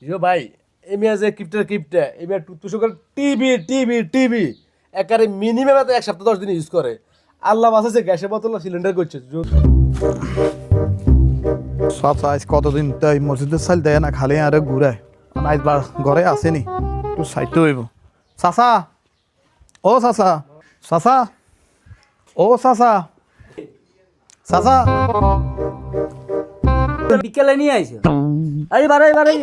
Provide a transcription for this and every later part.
ইয়ো ভাই এমিয়া যে কিপটা এমিয়া তুষকের টিভি টিভি টিভি একারে মিনিমাম এক সপ্তাহ 10 দিন ইউজ করে। আল্লাহ বাঁচাছে গ্যাসের বোতল সিলিন্ডার করছে। চাচা আজ কতদিন তাই মসজিদের চাল দেয় না, খালি আরে ঘুরায়। আজ বার ঘরে আসেনি, একটু সাইতে হইব। চাচা, ও চাচা, চাচা, ও চাচা, চাচা। বিকেলে নিয়ে আইছো? আরে বারে বারে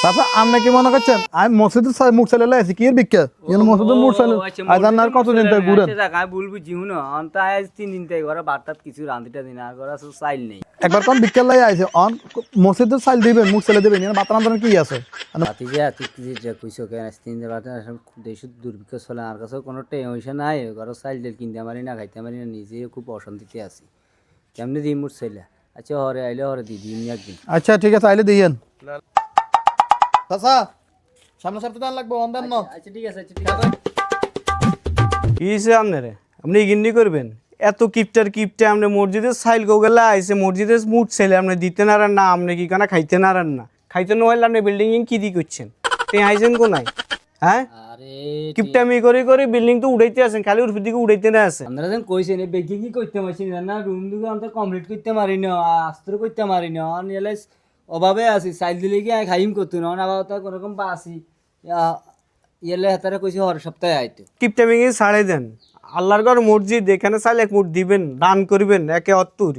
চাচা আপনি কি মনে করছেন আমি মসজিদের মুখ চালে আছি? কি এর বিখ্যা মসজিদের মুখ চালে আজ আর কতদিন তাই ঘুরেন? আমি বলবো জিহুন অন্ত আজ 3 দিন তাই ঘরে বারটাত কিছু রান্ধিটা দিন আর ঘরে চাইল নেই। একবার কোন বিকেল লাই আইছে অন মসজিদের চাল দিবেন, মুখ চালে দিবেন, বাত রান্ধার কি আছে? বাতি যে তুই যে কইছো কেন 3 দিন বাদে দেশ দুর্ভিক্ষ চলে, আর কাছে কোনো টেনশন নাই। ঘরে চাইল দিল কিনতে পারি না, খাইতে পারি না, নিজে খুব অশান্তিতে আছি। কেমনে দিই মোর ছেলে? আচ্ছা হরে আইলে হরে দিদি একদিন। আচ্ছা ঠিক আছে, আইলে দিয়েন। চাচা সামনে সপ্তাহে লাগবে অন্দান ন। আচ্ছা ঠিক আছে, আচ্ছা ঠিক আছে। কি হিসে আপনারে আপনি গিন্নি করবেন? এত কিপটে আপনি মসজিদের সাইল গোগেলা আইসে মসজিদের মুঠ ছেলে আপনি দিতে নারান না, আপনি কি কানা খাইতে নারান না? খাইতে নহলে আপনি বিল্ডিং কি দি করছেন? তুই আইসেন কোনায়? হ্যাঁ আরে কিপটামি করে বিল্ডিং তো উড়াইতে আছেন, খালি ওর দিকে উড়াইতে না আছেন। আপনারা যেন কইছেন এই বেকিং কি করতে পারছি না, রুম দুটো অন্ত কমপ্লিট করতে পারি না, আস্তর করতে পারি না, নিলে অভাবে আছি। চাইল দিলে কি খাইম করতো না, আবার তো কোনোরকম বাসি ইয়েলে হাতারে কইছে হর সপ্তাহে আইতে। কিপটামি ছাড়াই দেন। আল্লাহর ঘর মসজিদ, এখানে চাইলে এক মুঠ দিবেন, দান করবেন একে অত্তর,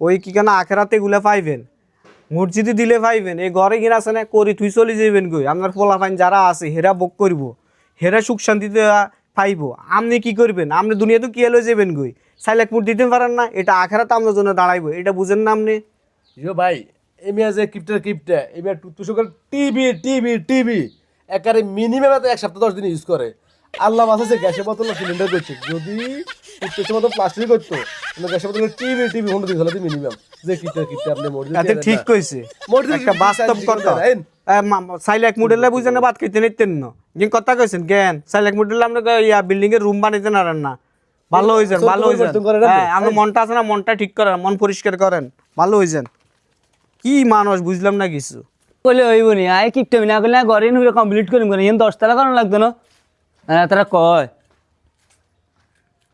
ওই কি কেন আখেরাতে এগুলা পাইবেন, মসজিদে দিলে পাইবেন। এই ঘরে কিনা আছে না করি তুই চলে যাবেন গই, আপনার পোলাপাইন যারা আছে হেরা ভোগ করব, হেরা সুখ শান্তিতে পাইব। আপনি কি করবেন? আপনি দুনিয়াতে কি এলো যাবেন গই, চাইলে এক মুঠ দিতে পারেন না, এটা আখেরাতে আপনার জন্য দাঁড়াইবো, এটা বুঝেন না আপনি? ইয়ো ভাই এমিয়া যে কিপটা এমিয়া তুষকের টিভি টিভি টিভি একারে মিনিমাম এক সপ্তাহ 10 দিন ইউজ করে। আল্লাহ বাঁচাছে গ্যাসের বোতল সিলিন্ডার করছে। যদি টুথপেস্টের মতো প্লাস্টিক করতো গ্যাসের বোতল টিভি টিভি 100 দিন হলে মিনিমাম যে কিপটা আপনি মসজিদ আচ্ছা ঠিক কইছে, একটা বাস্তব কথা। চাইলে এক মুডেলে বুঝেন না, বাদ খাইতে নিতেন না যে কথা কইছেন জ্ঞান। চাইলে এক মুডেলে আমরা ইয়া বিল্ডিং এর রুম বানাইতে নারেন না, ভালো হয়েছেন ভালো হয়েছেন। হ্যাঁ আমরা মনটা আছে না, মনটা ঠিক করেন, মন পরিষ্কার করেন, ভালো হয়েছেন। কি মানুষ বুঝলাম না কিছু। বলে হইব নি আয় কিপটা না করলে ঘরে কমপ্লিট করিম করে 10 টাকা কারণ লাগতো না, তারা কয়